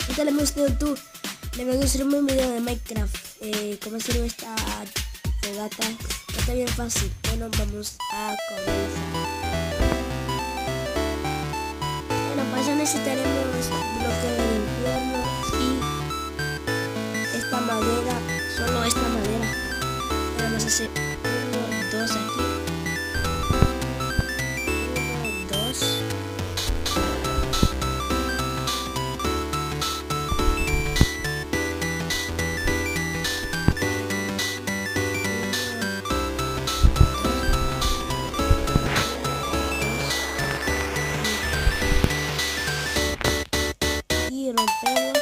Esta le gustó tú. Le voy a hacer un video de Minecraft. Cómo hacer esta fogata. Está bien fácil. Bueno, vamos a comenzar. Bueno, para eso necesitaremos bloque de infierno y esta madera. Solo esta madera. Vamos a hacer 1, 2 aquí. 1, 2. Y rompemos.